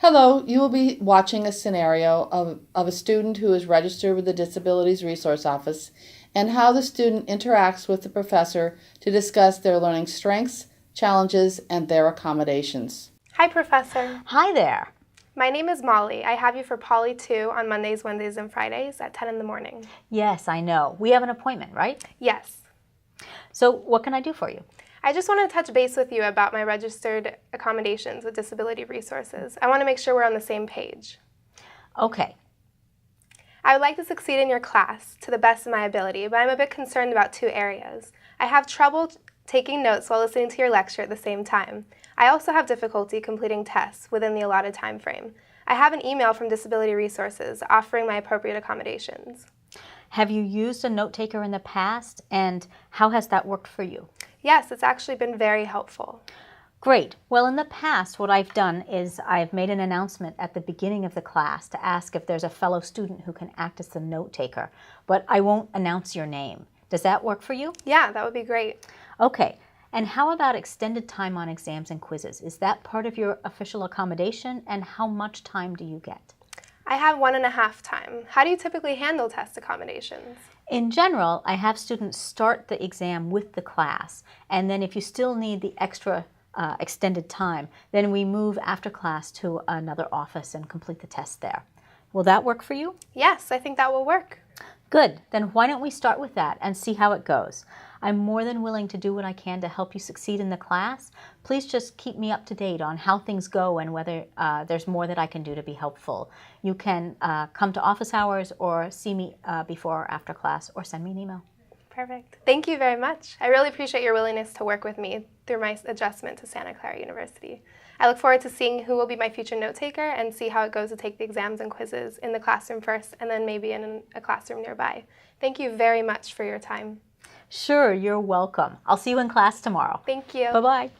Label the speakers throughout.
Speaker 1: Hello, you will be watching a scenario of a student who is registered with the Disabilities Resource Office and how the student interacts with the professor to discuss their learning strengths, challenges, and their accommodations.
Speaker 2: Hi, Professor.
Speaker 3: Hi there.
Speaker 2: My name is Molly. I have you for Poly 2 on Mondays, Wednesdays, and Fridays at 10 in the morning.
Speaker 3: Yes, I know. We have an appointment, right?
Speaker 2: Yes.
Speaker 3: So what can I do for you?
Speaker 2: I just want to touch base with you about my registered accommodations with Disability Resources. I want to make sure we're on the same page.
Speaker 3: Okay.
Speaker 2: I would like to succeed in your class to the best of my ability, but I'm a bit concerned about two areas. I have trouble taking notes while listening to your lecture at the same time. I also have difficulty completing tests within the allotted time frame. I have an email from Disability Resources offering my appropriate accommodations.
Speaker 3: Have you used a note taker in the past, and how has that worked for you?
Speaker 2: Yes, it's actually been very helpful.
Speaker 3: Great. Well, in the past, what I've done is I've made an announcement at the beginning of the class to ask if there's a fellow student who can act as the note taker, but I won't announce your name. Does that work for you?
Speaker 2: Yeah, that would be great.
Speaker 3: Okay. And how about extended time on exams and quizzes? Is that part of your official accommodation, and how much time do you get?
Speaker 2: I have 1.5 time. How do you typically handle test accommodations?
Speaker 3: In general, I have students start the exam with the class, and then if you still need the extra extended time, then we move after class to another office and complete the test there. Will that work for you?
Speaker 2: Yes, I think that will work.
Speaker 3: Good. Then why don't we start with that and see how it goes? I'm more than willing to do what I can to help you succeed in the class. Please just keep me up to date on how things go and whether there's more that I can do to be helpful. You can come to office hours or see me before or after class, or send me an email.
Speaker 2: Perfect. Thank you very much. I really appreciate your willingness to work with me through my adjustment to Santa Clara University. I look forward to seeing who will be my future note taker and see how it goes to take the exams and quizzes in the classroom first and then maybe in a classroom nearby. Thank you very much for your time.
Speaker 3: Sure, you're welcome. I'll see you in class tomorrow.
Speaker 2: Thank you.
Speaker 3: Bye-bye.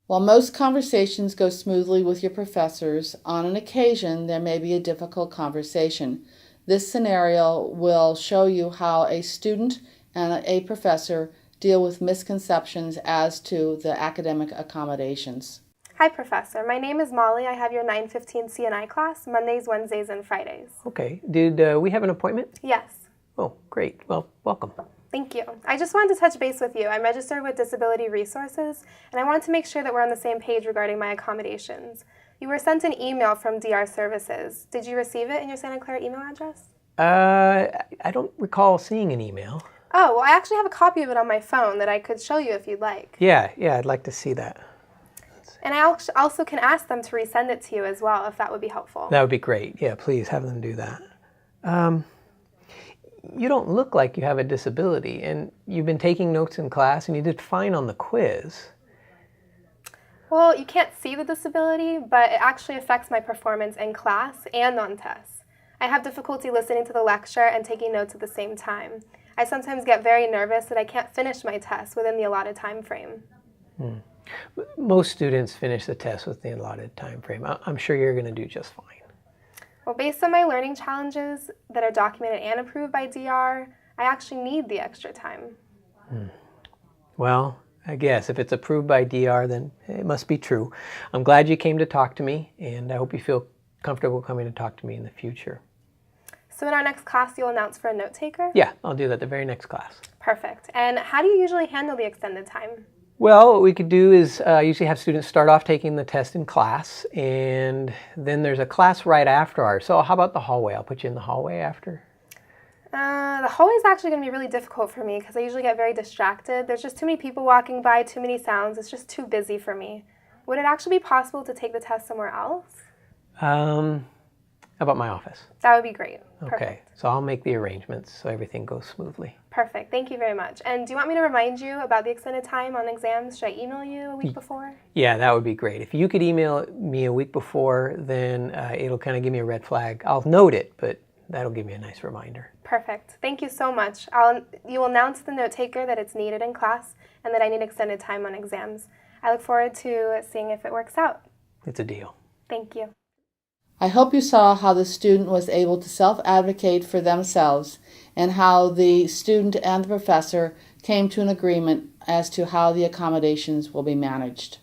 Speaker 1: While most conversations go smoothly with your professors, on an occasion there may be a difficult conversation. This scenario will show you how a student and a professor deal with misconceptions as to the academic accommodations.
Speaker 2: Hi, Professor. My name is Molly. I have your 9:15 CNI class, Mondays, Wednesdays, and Fridays.
Speaker 4: Okay. Did we have an appointment?
Speaker 2: Yes.
Speaker 4: Oh, great. Well, welcome.
Speaker 2: Thank you. I just wanted to touch base with you. I'm registered with Disability Resources, and I wanted to make sure that we're on the same page regarding my accommodations. You were sent an email from DR Services. Did you receive it in your Santa Clara email address?
Speaker 4: I don't recall seeing an email.
Speaker 2: Oh, well, I actually have a copy of it on my phone that I could show you if you'd like.
Speaker 4: Yeah, I'd like to see that.
Speaker 2: And I also can ask them to resend it to you as well, if that would be helpful.
Speaker 4: That would be great. Yeah, please have them do that. You don't look like you have a disability, and you've been taking notes in class, and you did fine on the quiz.
Speaker 2: Well, you can't see the disability, but it actually affects my performance in class and on tests. I have difficulty listening to the lecture and taking notes at the same time. I sometimes get very nervous that I can't finish my test within the allotted time frame.
Speaker 4: Most students finish the test with the allotted time frame. I'm sure you're going to do just fine.
Speaker 2: Well, based on my learning challenges that are documented and approved by DR, I actually need the extra time.
Speaker 4: Well, I guess if it's approved by DR, then it must be true. I'm glad you came to talk to me, and I hope you feel comfortable coming to talk to me in the future.
Speaker 2: So in our next class, you'll announce for a note taker?
Speaker 4: Yeah, I'll do that the very next class.
Speaker 2: Perfect. And how do you usually handle the extended time?
Speaker 4: Well, what we could do is usually have students start off taking the test in class, and then there's a class right after ours. So how about the hallway? I'll put you in the hallway after.
Speaker 2: The hallway is actually going to be really difficult for me because I usually get very distracted. There's just too many people walking by, too many sounds. It's just too busy for me. Would it actually be possible to take the test somewhere else?
Speaker 4: How about my office?
Speaker 2: That would be great.
Speaker 4: Okay,
Speaker 2: Perfect.
Speaker 4: so I'll make the arrangements so everything goes smoothly.
Speaker 2: Perfect. Thank you very much. And do you want me to remind you about the extended time on exams? Should I email you a week before?
Speaker 4: Yeah, that would be great. If you could email me a week before, then it'll kind of give me a red flag. I'll note it, but that'll give me a nice reminder.
Speaker 2: Perfect. Thank you so much. You will announce to the note taker that it's needed in class and that I need extended time on exams. I look forward to seeing if it works out.
Speaker 4: It's a deal.
Speaker 2: Thank you.
Speaker 1: I hope you saw how the student was able to self-advocate for themselves and how the student and the professor came to an agreement as to how the accommodations will be managed.